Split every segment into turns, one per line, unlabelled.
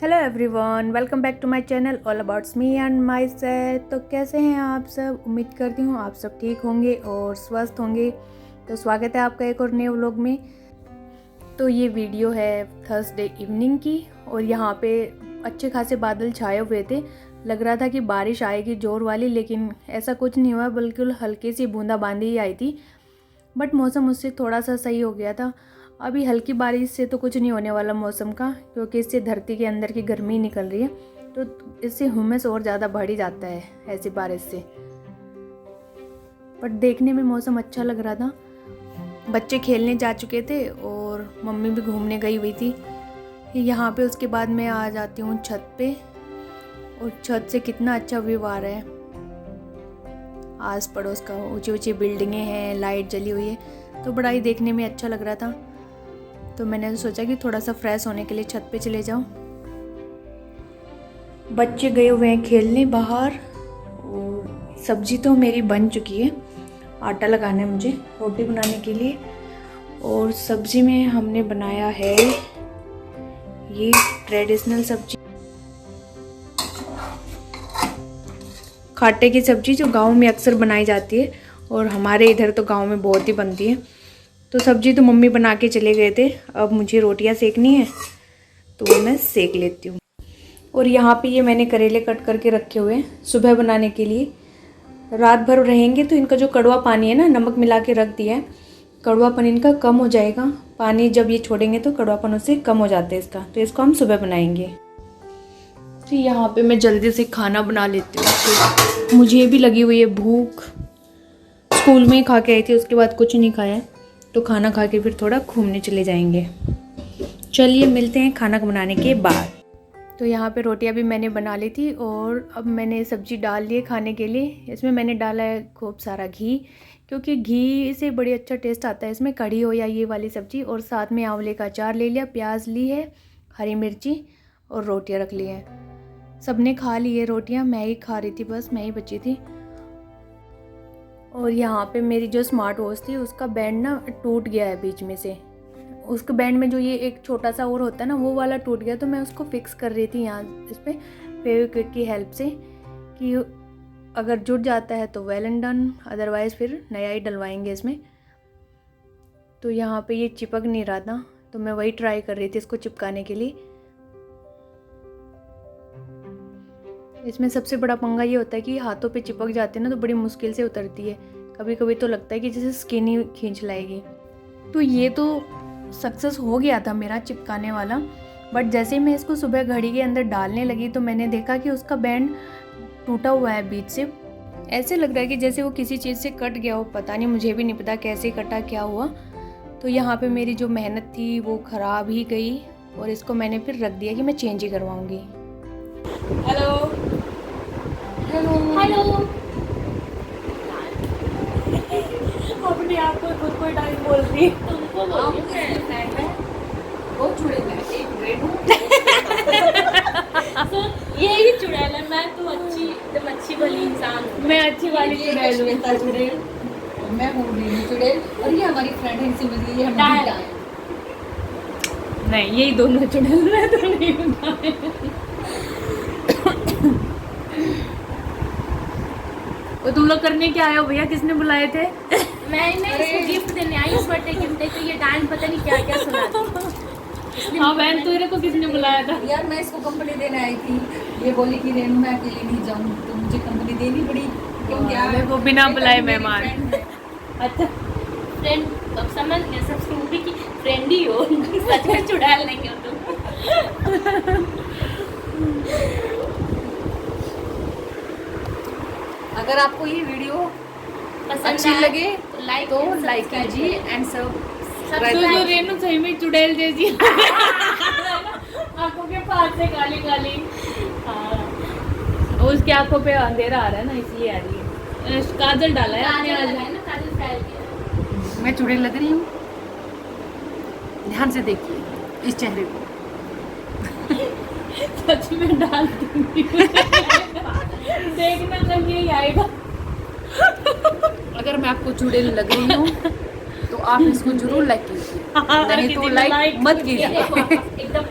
Hello everyone, welcome back to my channel all abouts me and my self. तो कैसे हैं आप सब? उम्मीद करती हूँ आप सब ठीक होंगे और स्वस्थ होंगे। तो स्वागत है आपका एक और नए व्लॉग में। तो ये वीडियो है थर्सडे इवनिंग की और यहाँ पे अच्छे खासे बादल छाए हुए थे। लग रहा था कि बारिश आएगी ज़ोर वाली, लेकिन ऐसा कुछ नहीं हुआ, बल्कि हल्की सी बूंदाबांदी ही आई थी। बट मौसम उससे थोड़ा सा सही हो गया था। अभी हल्की बारिश से तो कुछ नहीं होने वाला मौसम का, क्योंकि इससे धरती के अंदर की गर्मी निकल रही है, तो इससे ह्यूमस और ज़्यादा बढ़ ही जाता है ऐसी बारिश से। बट देखने में मौसम अच्छा लग रहा था। बच्चे खेलने जा चुके थे और मम्मी भी घूमने गई हुई थी यहाँ पे। उसके बाद मैं आ जाती हूँ छत पे, और छत से कितना अच्छा व्यू आ रहा है। आस पड़ोस का ऊंची ऊंची बिल्डिंगें हैं, लाइट जली हुई है, तो बड़ा ही देखने में अच्छा लग रहा था। तो मैंने सोचा कि थोड़ा सा फ्रेश होने के लिए छत पे चले जाऊं। बच्चे गए हुए हैं खेलने बाहर, और सब्जी तो मेरी बन चुकी है। आटा लगाना है मुझे रोटी बनाने के लिए। और सब्जी में हमने बनाया है ये ट्रेडिशनल सब्जी, खाटे की सब्जी, जो गांव में अक्सर बनाई जाती है और हमारे इधर तो गांव में बहुत ही बनती है। तो सब्जी तो मम्मी बना के चले गए थे, अब मुझे रोटियां सेकनी है, तो वो मैं सेक लेती हूँ। और यहाँ पे ये मैंने करेले कट करके रखे हुए हैं सुबह बनाने के लिए। रात भर रहेंगे तो इनका जो कड़वा पानी है ना, नमक मिला के रख दिया है, कड़वापन इनका कम हो जाएगा। पानी जब ये छोड़ेंगे तो कड़वापन उससे कम हो जाता है इसका, तो इसको हम सुबह बनाएंगे। तो यहाँ पे मैं जल्दी से खाना बना लेती हूँ, तो मुझे भी लगी हुई है भूख। स्कूल में ही खा के आई थी, उसके बाद कुछ नहीं खाया, तो खाना खा के फिर थोड़ा घूमने चले जाएंगे। चलिए मिलते हैं खाना बनाने के बाद। तो यहाँ पे रोटियाँ भी मैंने बना ली थी, और अब मैंने सब्जी डाल ली है खाने के लिए। इसमें मैंने डाला है खूब सारा घी, क्योंकि घी से बड़ी अच्छा टेस्ट आता है इसमें, कढ़ी हो या ये वाली सब्जी। और साथ में आंवले का अचार ले लिया, प्याज ली है, हरी मिर्ची, और रोटियाँ रख ली हैं। सबने खा ली है रोटियाँ, मैं ही खा रही थी, बस मैं ही बची थी। और यहाँ पे मेरी जो स्मार्ट वॉच थी उसका बैंड ना टूट गया है बीच में से। उसके बैंड में जो ये एक छोटा सा और होता है ना, वो वाला टूट गया, तो मैं उसको फिक्स कर रही थी यहाँ इस पर फेविक्विक की हेल्प से, कि अगर जुड़ जाता है तो वेल एंड डन, अदरवाइज़ फिर नया ही डलवाएंगे इसमें। तो यहाँ पे ये चिपक नहीं रहा था, तो मैं वही ट्राई कर रही थी इसको चिपकाने के लिए। इसमें सबसे बड़ा पंगा ये होता है कि हाथों पे चिपक जाते हैं ना, तो बड़ी मुश्किल से उतरती है। कभी कभी तो लगता है कि जैसे स्किन ही खींच लाएगी। तो ये तो सक्सेस हो गया था मेरा चिपकाने वाला, बट जैसे ही मैं इसको सुबह घड़ी के अंदर डालने लगी तो मैंने देखा कि उसका बैंड टूटा हुआ है बीच से। ऐसे लग रहा है कि जैसे वो किसी चीज़ से कट गया हो, पता नहीं, मुझे भी नहीं पता कैसे कटा, क्या हुआ। तो यहाँ पे मेरी जो मेहनत थी वो ख़राब ही गई, और इसको मैंने फिर रख दिया कि मैं चेंज ही करवाऊँगी। हेलो हेलो हेलो, अपने आप को खुद को टाइम बोल रही, तुमको बोल रही है। वो चुड़ैल है, एक ग्रेड हूँ।
यही चुड़ैल है, मैं तो अच्छी भली इंसान हूँ।
मैं अच्छी वाली चुड़ैल हूँ।
चुड़ैल,
मैं हूँ रीनू चुड़ैल, और ये हमारी फ्रेंड है, इनसे मिली है हम।
नहीं, यही दोनों चुड़ैल, मैं तो नहीं बताए। वो तुम लोग करने क्या आए हो भैया? किसने बुलाए थे?
मैंने इसको गिफ्ट देने आई, इस बर्थडे गिफ्ट है, तो ये डांस पता नहीं क्या क्या सुनाती।
हाँ बहन, तेरे को किसने बुलाया था?
यार मैं इसको कंपनी देने आई थी, ये बोली कि रेनू मैं अकेले नहीं जाऊँ, तो मुझे कंपनी देनी पड़ी, क्योंकि यार
वो बिना बुलाए मेहमान।
अच्छा फ्रेंड, अब समझ गए, सब स्टूडी की फ्रेंड ही हो, सच में चुड़ैल नहीं हो तुम।
अगर आपको ये वीडियो
पसंद
अच्छी
आए
लगे
तो
लाइक कीजिए एंड सब।
तो रेनू सही में चुड़ैल जैसी आंखों के पास से काली काली। हाँ, उसकी आंखों पे अंधेरा आ रहा है ना, इसलिए आ रही है। काजल डाला है आपने आज?
काजल फैल गया।
मैं चुड़ैल लग रही हूँ, ध्यान से देखिए इस चेहरे को।
सच में डाल दूंगी। देखना कहीं यही आएगा।
अगर मैं आपको चुड़ैल लग रही हूँ तो आप इसको जरूर लाइक कीजिए, नहीं तो लाइक मत कीजिए।
एकदम।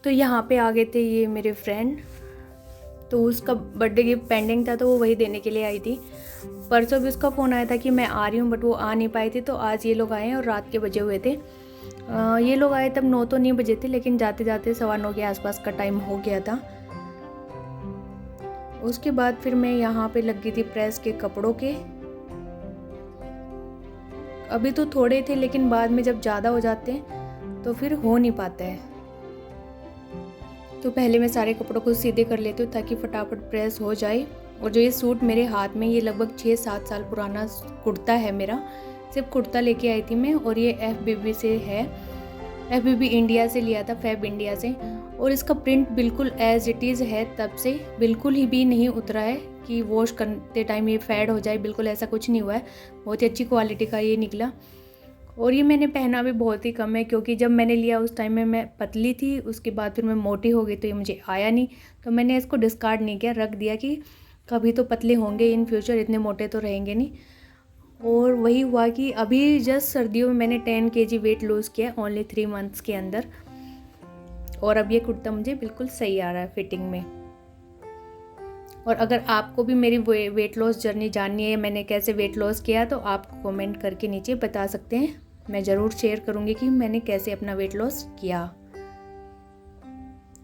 तो यहाँ पे आ गए थे ये मेरे फ्रेंड, तो उसका बर्थडे गिफ्ट पेंडिंग था तो वो वही देने के लिए आई थी। परसों भी उसका फ़ोन आया था कि मैं आ रही हूँ, बट वो आ नहीं पाई थी। तो आज ये लोग आए हैं और रात के बजे हुए थे। ये लोग आए तब 9 तो नहीं बजे थे, लेकिन जाते जाते 9:15 के आसपास का टाइम हो गया था। उसके बाद फिर मैं यहाँ पे लग गई थी प्रेस के कपड़ों के। अभी तो थोड़े थे, लेकिन बाद में जब ज़्यादा हो जाते हैं तो फिर हो नहीं पाता है। तो पहले मैं सारे कपड़ों को सीधे कर लेती हूँ ताकि फटाफट प्रेस हो जाए। और जो ये सूट मेरे हाथ में, ये लगभग 6-7 साल पुराना कुर्ता है मेरा। सिर्फ कुर्ता लेके आई थी मैं, और ये FBB से है। FBB इंडिया से लिया था, फैब इंडिया से। और इसका प्रिंट बिल्कुल एज इट इज़ है, तब से बिल्कुल ही भी नहीं उतरा है कि वॉश करते टाइम ये फेड हो जाए, बिल्कुल ऐसा कुछ नहीं हुआ है। बहुत ही अच्छी क्वालिटी का ये निकला। और ये मैंने पहना भी बहुत ही कम है, क्योंकि जब मैंने लिया उस टाइम में मैं पतली थी, उसके बाद फिर मैं मोटी हो गई तो ये मुझे आया नहीं। तो मैंने इसको डिस्कार्ड नहीं किया, रख दिया कि कभी तो पतले होंगे इन फ्यूचर, इतने मोटे तो रहेंगे नहीं। और वही हुआ कि अभी जस्ट सर्दियों में मैंने 10 kg वेट लूज़ किया ओनली 3 मंथ्स के अंदर। और अब ये कुर्ता मुझे बिल्कुल सही आ रहा है फिटिंग में। और अगर आपको भी मेरी वेट लॉस जर्नी जाननी है, मैंने कैसे वेट लॉस किया, तो आप कमेंट करके नीचे बता सकते हैं। मैं ज़रूर शेयर करूँगी कि मैंने कैसे अपना वेट लॉस किया।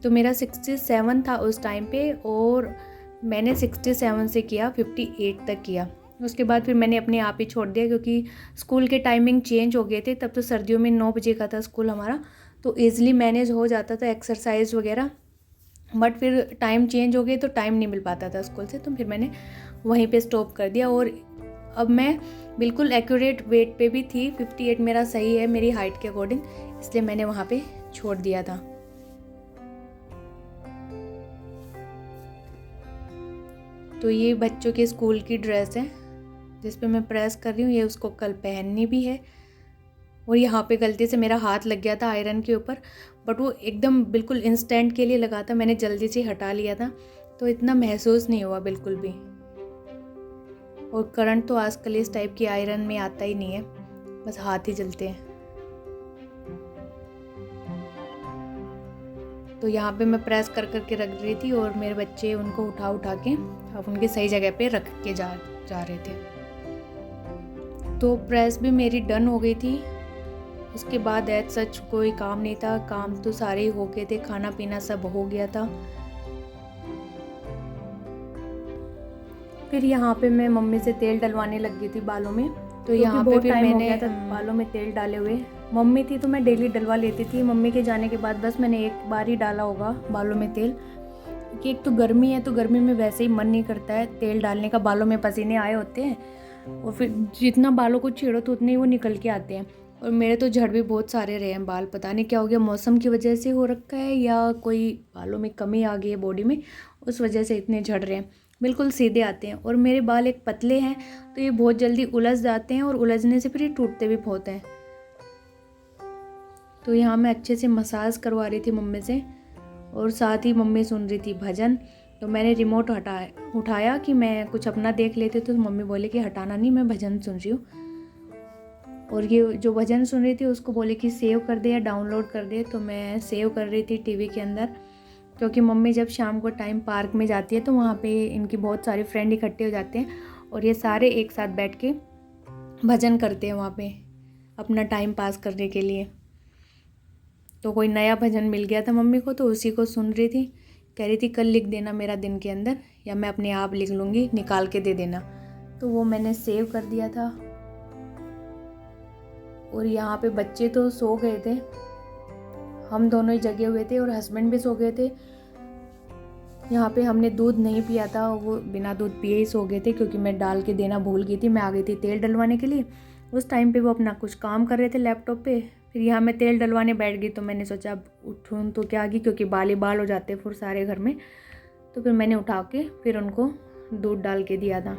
तो मेरा 67 था उस टाइम पे, और मैंने 67 से किया 58 तक किया। उसके बाद फिर मैंने अपने आप ही छोड़ दिया, क्योंकि स्कूल के टाइमिंग चेंज हो गए थे। तब तो सर्दियों में 9 बजे का था स्कूल हमारा, तो ईज़िली मैनेज हो जाता था एक्सरसाइज वगैरह। बट फिर टाइम चेंज हो गए तो टाइम नहीं मिल पाता था स्कूल से, तो फिर मैंने वहीं पे स्टॉप कर दिया। और अब मैं बिल्कुल एक्यूरेट वेट पे भी थी, 58 मेरा सही है मेरी हाइट के अकॉर्डिंग, इसलिए मैंने वहाँ पे छोड़ दिया था। तो ये बच्चों के स्कूल की ड्रेस है जिस पे मैं प्रेस कर रही हूँ, ये उसको कल पहननी भी है। और यहाँ पे गलती से मेरा हाथ लग गया था आयरन के ऊपर, बट वो एकदम बिल्कुल इंस्टेंट के लिए लगा था, मैंने जल्दी से हटा लिया था, तो इतना महसूस नहीं हुआ बिल्कुल भी। और करंट तो आजकल इस टाइप की आयरन में आता ही नहीं है, बस हाथ ही जलते हैं। तो यहाँ पे मैं प्रेस कर करके रख रही थी, और मेरे बच्चे उनको उठा उठा के अब उनके सही जगह पे रख के जा रहे थे। तो प्रेस भी मेरी डन हो गई थी। उसके बाद एज सच कोई काम नहीं था, काम तो सारे हो गए थे, खाना पीना सब हो गया था। फिर यहाँ पे मैं मम्मी से तेल डलवाने लग गई थी बालों में। तो यहाँ पे फिर मैंने बालों में तेल डाले हुए, मम्मी थी तो मैं डेली डलवा लेती थी। मम्मी के जाने के बाद बस मैंने एक बार ही डाला होगा बालों में तेल, क्योंकि एक तो गर्मी है, तो गर्मी में वैसे ही मन नहीं करता है तेल डालने का, बालों में पसीने आए होते हैं, और फिर जितना बालों को छेड़ो तो उतने ही वो निकल के आते हैं। और मेरे तो झड़ भी बहुत सारे रहे हैं बाल, पता नहीं क्या हो गया, मौसम की वजह से हो रखा है या कोई बालों में कमी आ गई है बॉडी में, उस वजह से इतने झड़ रहे हैं। बिल्कुल सीधे आते हैं, और मेरे बाल एक पतले हैं तो ये बहुत जल्दी उलझ जाते हैं, और उलझने से फिर ये टूटते भी बहुत हैं। तो यहाँ मैं अच्छे से मसाज करवा रही थी मम्मी से, और साथ ही मम्मी सुन रही थी भजन। तो मैंने रिमोट उठाया कि मैं कुछ अपना देख लेती, तो मम्मी बोले कि हटाना नहीं, मैं भजन सुन रही हूँ। और ये जो भजन सुन रही थी उसको बोले कि सेव कर दे या डाउनलोड कर दे, तो मैं सेव कर रही थी टीवी के अंदर। क्योंकि मम्मी जब शाम को टाइम पार्क में जाती है तो वहाँ पे इनकी बहुत सारे फ्रेंड इकट्ठे हो जाते हैं, और ये सारे एक साथ बैठ के भजन करते हैं वहाँ पे अपना टाइम पास करने के लिए। तो कोई नया भजन मिल गया था मम्मी को, तो उसी को सुन रही थी। कह रही थी कल लिख देना मेरा दिन के अंदर, या मैं अपने आप लिख लूँगी, निकाल के दे देना। तो वो मैंने सेव कर दिया था। और यहाँ पे बच्चे तो सो गए थे, हम दोनों ही जगे हुए थे, और हस्बैंड भी सो गए थे। यहाँ पे हमने दूध नहीं पिया था, वो बिना दूध पिए ही सो गए थे, क्योंकि मैं डाल के देना भूल गई थी। मैं आ गई थी तेल डलवाने के लिए, उस टाइम पे वो अपना कुछ काम कर रहे थे लैपटॉप पे। फिर यहाँ मैं तेल डलवाने बैठ गई, तो मैंने सोचा अब उठूँ तो क्या आगी, क्योंकि बाल ही बाल हो जाते फिर सारे घर में। तो फिर मैंने उठा के फिर उनको दूध डाल के दिया था।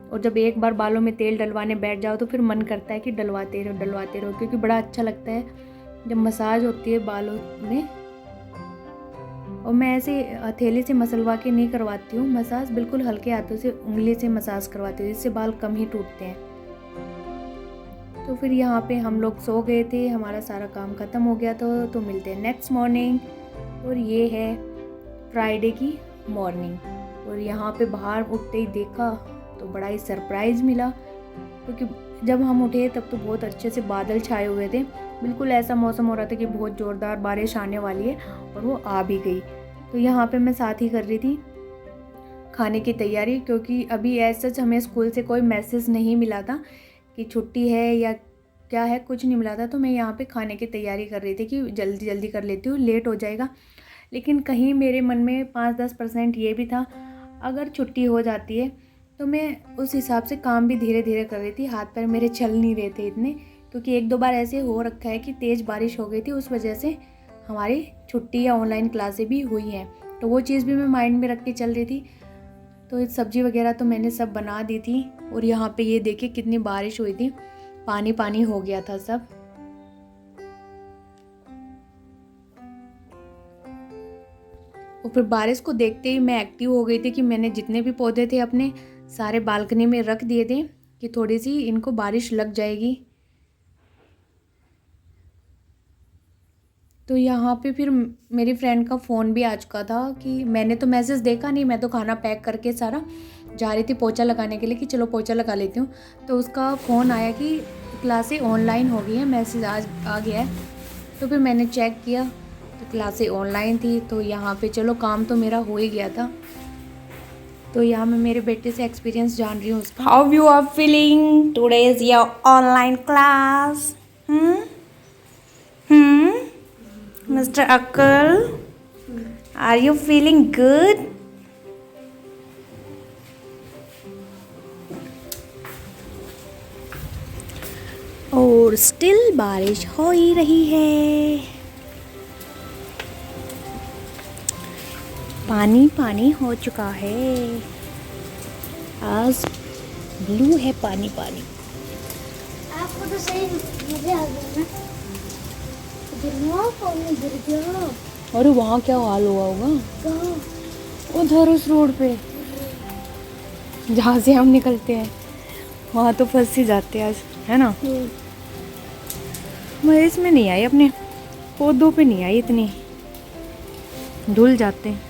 और जब एक बार बालों में तेल डलवाने बैठ जाओ तो फिर मन करता है कि डलवाते रहो, क्योंकि बड़ा अच्छा लगता है जब मसाज होती है बालों में। और मैं ऐसे हथेली से मसलवा के नहीं करवाती हूँ मसाज, बिल्कुल हल्के हाथों से उंगली से मसाज करवाती हूँ, जिससे बाल कम ही टूटते हैं। तो फिर यहाँ पे हम लोग सो गए थे, हमारा सारा काम ख़त्म हो गया था। तो मिलते हैं नेक्स्ट मॉर्निंग। और ये है फ्राइडे की मॉर्निंग। और यहाँ पे बाहर उठते ही देखा तो बड़ा ही सरप्राइज़ मिला, क्योंकि जब हम उठे तब तो बहुत अच्छे से बादल छाए हुए थे। बिल्कुल ऐसा मौसम हो रहा था कि बहुत ज़ोरदार बारिश आने वाली है, और वो आ भी गई। तो यहाँ पे मैं साथ ही कर रही थी खाने की तैयारी, क्योंकि अभी ऐसा सच हमें स्कूल से कोई मैसेज नहीं मिला था कि छुट्टी है या क्या है, कुछ नहीं मिला था। तो मैं यहाँ पे खाने की तैयारी कर रही थी कि जल्दी जल्दी कर लेती हूँ, लेट हो जाएगा। लेकिन कहीं मेरे मन में 5-10% ये भी था, अगर छुट्टी हो जाती है तो मैं उस हिसाब से काम भी धीरे धीरे कर रही थी। हाथ पैर मेरे चल नहीं रहे थे इतने, क्योंकि 1-2 बार ऐसे हो रखा है कि तेज़ बारिश हो गई थी, उस वजह से हमारी छुट्टी या ऑनलाइन क्लासें भी हुई हैं। तो वो चीज़ भी मैं माइंड में रख के चल रही थी। तो सब्ज़ी वगैरह तो मैंने सब बना दी थी। और यहाँ पे ये देखिए कितनी बारिश हुई थी, पानी पानी हो गया था सब। और फिर बारिश को देखते ही मैं एक्टिव हो गई थी कि मैंने जितने भी पौधे थे अपने सारे बालकनी में रख दिए थे कि थोड़ी सी इनको बारिश लग जाएगी। तो यहाँ पे फिर मेरी फ्रेंड का फ़ोन भी आ चुका था कि मैंने तो मैसेज देखा नहीं, मैं तो खाना पैक करके सारा जा रही थी पोछा लगाने के लिए कि चलो पोछा लगा लेती हूँ। तो उसका फ़ोन आया कि क्लासें ऑनलाइन हो गई हैं, मैसेज आज आ गया है। तो फिर मैंने चेक किया तो क्लासें ऑनलाइन थी। तो यहाँ पे चलो काम तो मेरा हो ही गया था। तो यहाँ मैं मेरे बेटे से एक्सपीरियंस जान रही हूँ उसका। How you are feeling today is your online class? Mr. Akal, are you feeling good? और स्टिल बारिश हो ही रही है, पानी पानी हो चुका है, आज ब्लू है पानी पानी।
आपको तो सही मजे आ गए ना। गिर गया।
अरे वहाँ क्या हाल हुआ होगा?
कहाँ?
उधर उस रोड पे जहाँ से हम निकलते हैं, वहाँ तो फंस ही जाते हैं आज, है ना? मैं इसमें नहीं आई, अपने पौधों पे नहीं आई, इतनी धुल जाते हैं,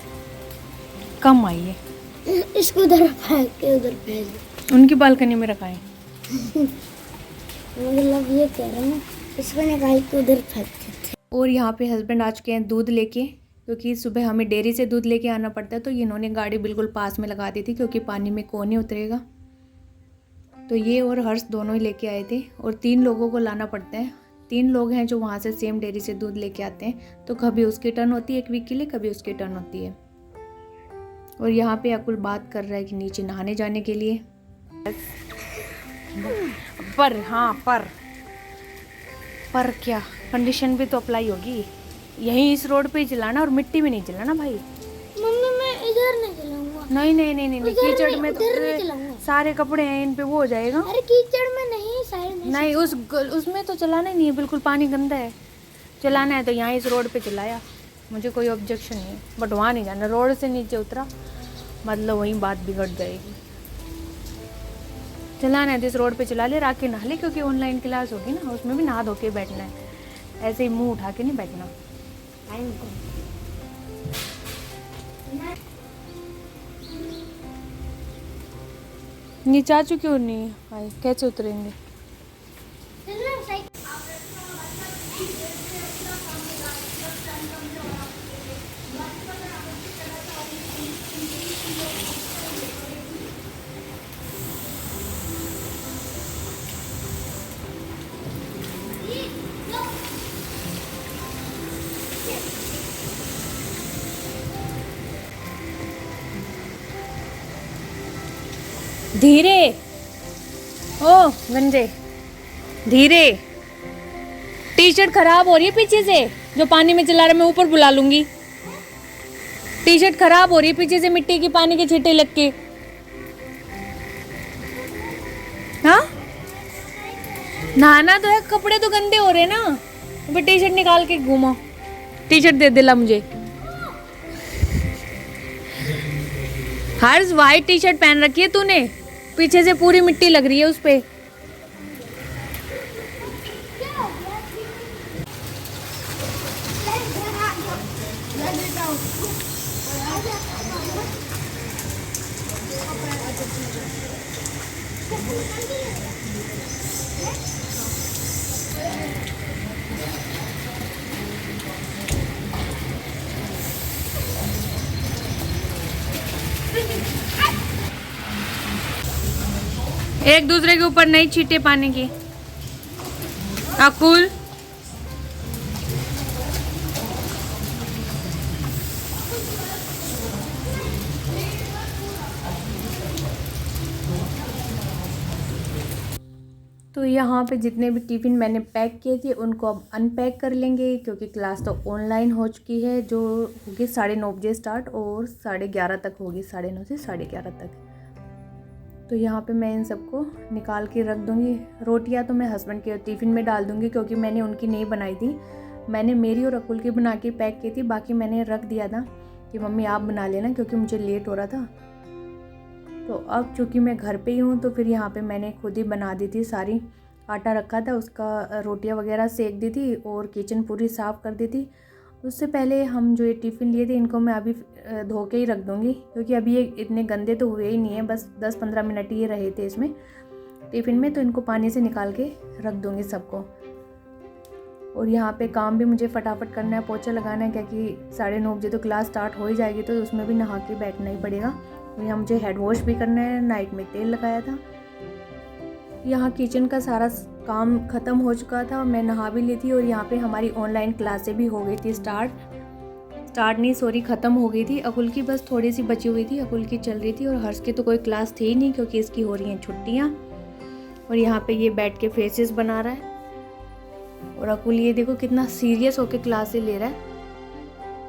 कम आई है।
इसको उधर फेंक के उधर फेंक।
उनकी बालकनी में रखा है।
मतलब ये कह रहा हूँ, इसको निकाल के उधर फेंक देते।
और यहाँ पे हस्बैंड आ चुके हैं दूध लेके, क्योंकि सुबह हमें डेयरी से दूध लेके आना पड़ता है। तो इन्होंने गाड़ी बिल्कुल पास में लगा दी थी, क्योंकि पानी में कौन नहीं उतरेगा। तो ये और हर्ष दोनों ही लेके आए थे, और 3 लोगों को लाना पड़ता है। 3 लोग हैं जो वहाँ से सेम डेयरी से दूध लेके आते हैं। तो कभी उसकी टर्न होती है 1 वीक के लिए, कभी उसकी टर्न होती है। और यहाँ पे अकुल बात कर रहा है कि नीचे नहाने जाने के लिए। पर क्या कंडीशन भी तो अप्लाई होगी, यहीं इस रोड पे ही चलाना, और मिट्टी में नहीं चलाना भाई।
मम्मी मैं इधर नहीं चलाऊंगा।
नहीं कीचड़ में
तो
सारे कपड़े हैं इन पे, वो हो जाएगा।
अरे कीचड़ में नहीं, साइड में
नहीं उसमें तो चलाना ही नहीं है, बिल्कुल पानी गंदा है। चलाना है तो यहाँ इस रोड पे चलाया, मुझे कोई ऑब्जेक्शन नहीं है। बट वहाँ नहीं जाना, रोड से नीचे उतरा मतलब वहीं बात बिगड़ जाएगी। चलाना है तो इस रोड पे चला ले, राके नहा ले, क्योंकि ऑनलाइन क्लास होगी ना, उसमें भी नहा धो के बैठना है, ऐसे ही मुंह उठा के नहीं बैठना। ये चाचू क्यों नहीं आए, कैसे उतरेंगे? धीरे ओ गंजे, धीरे। टी शर्ट खराब हो रही है पीछे से, जो पानी में चला रहा, मैं ऊपर बुला लूंगी। टी शर्ट खराब हो रही है पीछे से, मिट्टी की पानी के छींटे लग के। हाँ नहाना तो है, कपड़े तो गंदे हो रहे ना। तो टी शर्ट निकाल के घूमो, टी शर्ट दे दिला मुझे। हर वाइट टी शर्ट पहन रखी है तूने, पीछे से पूरी मिट्टी लग रही है उस पे। एक दूसरे के ऊपर नहीं छींटे पानी की। अकुल तो यहाँ पे जितने भी टिफ़िन मैंने पैक किए थे उनको अब अनपैक कर लेंगे, क्योंकि क्लास तो ऑनलाइन हो चुकी है, जो होगी 9:30 बजे स्टार्ट और 11:30 तक होगी, 9:30 से 11:30 तक। तो यहाँ पे मैं इन सबको निकाल के रख दूँगी। रोटियाँ तो मैं हस्बैंड के टिफ़िन में डाल दूँगी, क्योंकि मैंने उनकी नहीं बनाई थी, मैंने मेरी और अकुल की बना के पैक की थी, बाकी मैंने रख दिया था कि मम्मी आप बना लेना, क्योंकि मुझे लेट हो रहा था। तो अब चूँकि मैं घर पे ही हूँ तो फिर यहाँ पे मैंने खुद ही बना दी थी सारी। आटा रखा था, उसका रोटियां वगैरह सेक दी थी और किचन पूरी साफ़ कर दी थी। उससे पहले हम जो ये टिफ़िन लिए थे इनको मैं अभी धो के ही रख दूँगी, क्योंकि अभी ये इतने गंदे तो हुए ही नहीं हैं, बस 10-15 मिनट ही रहे थे इसमें टिफ़िन में, तो इनको पानी से निकाल के रख दूँगी सबको। और यहाँ पे काम भी मुझे फटाफट करना है, पोछा लगाना है, क्योंकि 9:30 बजे तो क्लास स्टार्ट हो ही जाएगी, तो उसमें भी नहा के बैठना ही पड़ेगा। और यहाँ मुझे हेड वॉश भी करना है, नाइट में तेल लगाया था। यहाँ किचन का सारा काम ख़त्म हो चुका था, मैं नहा भी ली थी। और यहाँ पे हमारी ऑनलाइन क्लासें भी हो गई थी ख़त्म हो गई थी। अकुल की बस थोड़ी सी बची हुई थी, अकुल की चल रही थी, और हर्ष की तो कोई क्लास थी ही नहीं, क्योंकि इसकी हो रही हैं छुट्टियाँ। और यहाँ पे ये बैठ के फेसेस बना रहा है, और अकुल ये देखो कितना सीरियस होके क्लासें ले रहा है,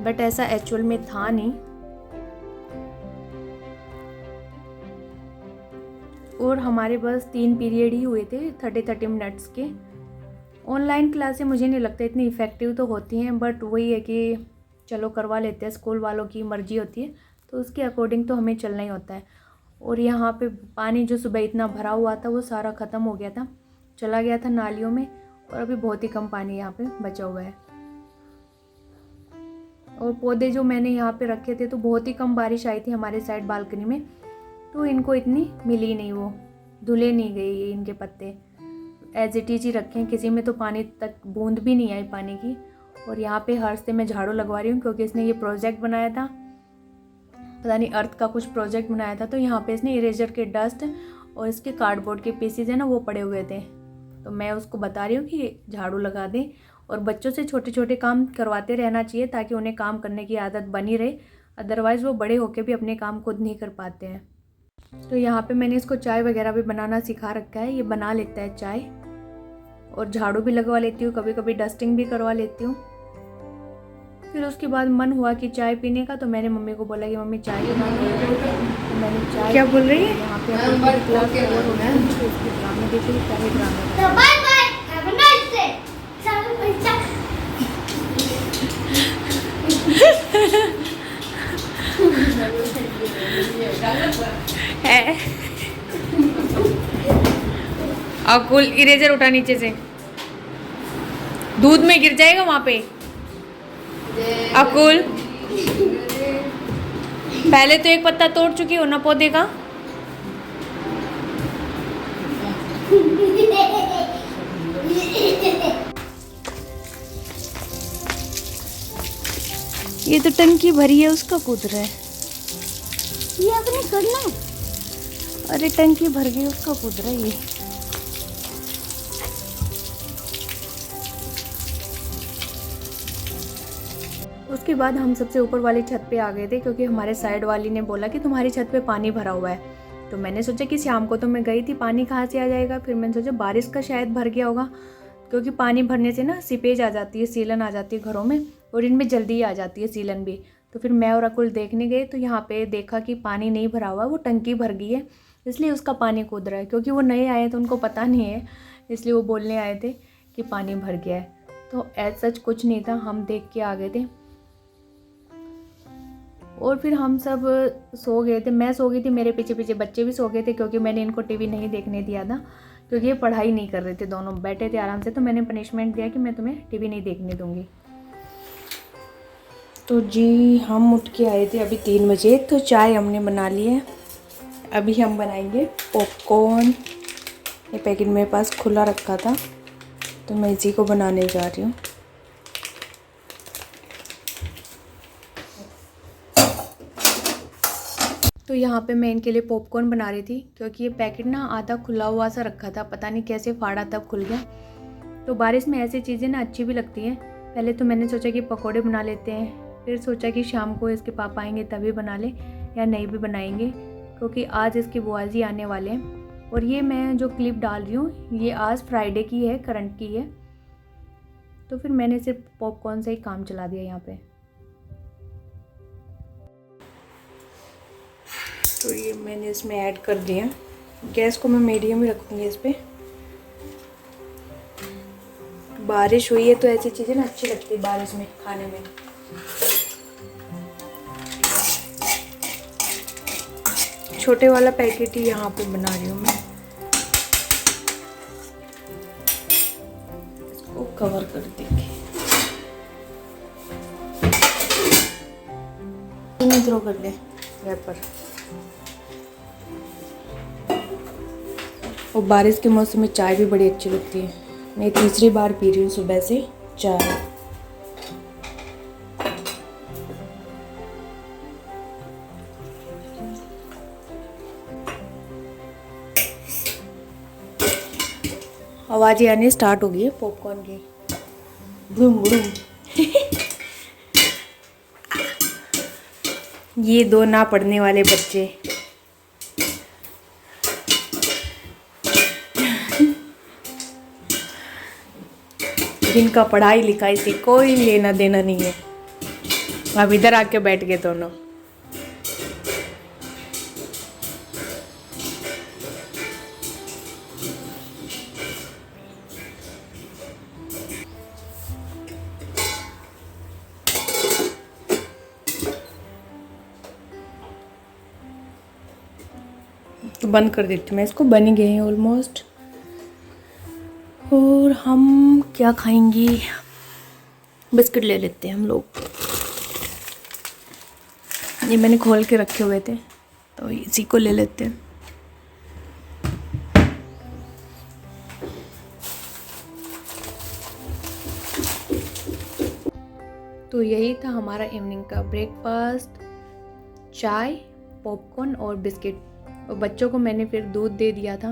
बट ऐसा एक्चुअल में था नहीं। और हमारे पास 3 पीरियड ही हुए थे 30-30 मिनट्स के। ऑनलाइन क्लासें मुझे नहीं लगता इतनी इफ़ेक्टिव तो होती हैं, बट वही है कि चलो करवा लेते हैं, स्कूल वालों की मर्ज़ी होती है, तो उसके अकॉर्डिंग तो हमें चलना ही होता है। और यहाँ पे पानी जो सुबह इतना भरा हुआ था वो सारा ख़त्म हो गया था, चला गया था नालियों में, और अभी बहुत ही कम पानी यहाँ पे बचा हुआ है। और पौधे जो मैंने यहाँ पे रखे थे तो बहुत ही कम बारिश आई थी हमारे साइड बालकनी में, तो इनको इतनी मिली नहीं, वो धुले नहीं गए ये इनके पत्ते, एज इट इज ही रखे हैं, किसी में तो पानी तक बूंद भी नहीं आई पानी की। और यहाँ पे हर्ष से मैं झाड़ू लगवा रही हूँ, क्योंकि इसने ये प्रोजेक्ट बनाया था, पता नहीं अर्थ का कुछ प्रोजेक्ट बनाया था, तो यहाँ पे इसने इरेजर के डस्ट और इसके कार्डबोर्ड के पीसेज है ना वो पड़े हुए थे, तो मैं उसको बता रही हूँ कि झाड़ू लगा दें। और बच्चों से छोटे छोटे काम करवाते रहना चाहिए, ताकि उन्हें काम करने की आदत बनी रहे, अदरवाइज़ वो बड़े होकर भी अपने काम खुद नहीं कर पाते हैं। तो यहाँ पे मैंने इसको चाय वगैरह भी बनाना सिखा रखा है, ये बना लेता है चाय, और झाड़ू भी लगवा लेती हूँ, कभी कभी डस्टिंग भी करवा लेती हूँ। फिर उसके बाद मन हुआ कि चाय पीने का, तो मैंने मम्मी को बोला कि मम्मी चाय बना दो, तो मैंने चाय। क्या बोल रही है? यहाँ पे क्लास ओवर हो गया, उसके ड्रामे देख रही, सारे ड्रामे।
Bye bye, have a nice day.
Akul eraser उठा नीचे से, दूध में गिर जाएगा वहां पे। अकुल पहले तो एक पत्ता तोड़ चुकी हो ना पौधे का। ये तो टंकी भरी है, उसका कूद रहा है, ये अपने करना। अरे टंकी भर गई, उसका कूद रहा है ये। उसके बाद हम सबसे ऊपर वाली छत पे आ गए थे, क्योंकि हमारे साइड वाली ने बोला कि तुम्हारी छत पे पानी भरा हुआ है। तो मैंने सोचा कि शाम को तो मैं गई थी, पानी कहाँ से आ जाएगा। फिर मैंने सोचा बारिश का शायद भर गया होगा, क्योंकि पानी भरने से ना सीपेज आ जाती है, सीलन आ जाती है घरों में, और इनमें जल्दी आ जाती है सीलन भी। तो फिर मैं और अकुल देखने गए, तो यहाँ पे देखा कि पानी नहीं भरा हुआ, वो टंकी भर गई है, इसलिए उसका पानी कूद रहा है। क्योंकि वो नए आए तो उनको पता नहीं है, इसलिए वो बोलने आए थे कि पानी भर गया है। तो एज सच कुछ नहीं था, हम देख के आ गए थे। और फिर हम सब सो गए थे, मैं सो गई थी, मेरे पीछे पीछे बच्चे भी सो गए थे, क्योंकि मैंने इनको टीवी नहीं देखने दिया था, क्योंकि ये पढ़ाई नहीं कर रहे थे, दोनों बैठे थे आराम से। तो मैंने पनिशमेंट दिया कि मैं तुम्हें टीवी नहीं देखने दूंगी। तो जी हम उठ के आए थे अभी 3 बजे, तो चाय हमने बना ली है। अभी हम बनाएंगे पॉपकॉर्न ये पैकेट मेरे पास खुला रखा था तो मैं इसी को बनाने जा रही हूँ। तो यहाँ पे मैं इनके लिए पॉपकॉर्न बना रही थी क्योंकि ये पैकेट ना आधा खुला हुआ सा रखा था, पता नहीं कैसे फाड़ा तब खुल गया। तो बारिश में ऐसी चीज़ें ना अच्छी भी लगती हैं। पहले तो मैंने सोचा कि पकोड़े बना लेते हैं, फिर सोचा कि शाम को इसके पापा आएंगे तभी बना ले या नहीं भी बनाएंगे क्योंकि आज इसकी बुआ जी आने वाले हैं। और ये मैं जो क्लिप डाल रही हूँ ये आज फ्राइडे की है, करंट की है। तो फिर मैंने सिर्फ पॉपकॉर्न से ही काम चला दिया यहाँ पे। तो ये मैंने इसमें ऐड कर दिया। गैस को मैं मीडियम ही रखूँगी इस पर। बारिश हुई है तो ऐसी चीज़ें ना अच्छी लगती है बारिश में खाने में। छोटे वाला पैकेट ही यहाँ पे बना रही हूँ मैं। इसको कवर कर देंगे, थ्रो कर ले रैपर। और बारिश के मौसम में चाय भी बड़ी अच्छी लगती है। मैं तीसरी बार पी रही हूँ सुबह से चाय। आवाज़ आनी स्टार्ट हो गई है पॉपकॉर्न की, बुड़ुम बुड़ुम। ये दो ना पढ़ने वाले बच्चे जिनका पढ़ाई लिखाई से कोई लेना देना नहीं है, अब इधर आके बैठ गए दोनों। तो बंद कर देती हूँ मैं इसको, बन गए हैं ऑलमोस्ट। और हम क्या खाएंगे, बिस्किट ले लेते हैं हम लोग। ये मैंने खोल के रखे हुए थे तो इसी को ले लेते हैं। तो यही था हमारा इवनिंग का ब्रेकफास्ट, चाय, पॉपकॉर्न और बिस्किट। और बच्चों को मैंने फिर दूध दे दिया था,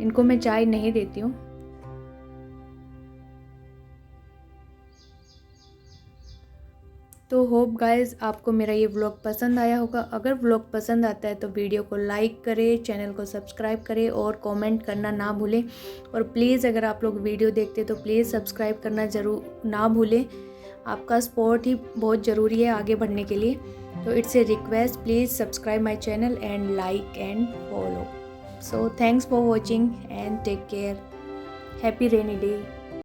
इनको मैं चाय नहीं देती हूँ। तो होप गाइस आपको मेरा ये व्लॉग पसंद आया होगा। अगर व्लॉग पसंद आता है तो वीडियो को लाइक करें, चैनल को सब्सक्राइब करें और कमेंट करना ना भूलें। और प्लीज़ अगर आप लोग वीडियो देखते तो प्लीज़ सब्सक्राइब करना ज़रूर ना भूलें। आपका सपोर्ट ही बहुत ज़रूरी है आगे बढ़ने के लिए। तो it's a request, please subscribe my channel and like and follow. So thanks for watching and take care. Happy rainy day.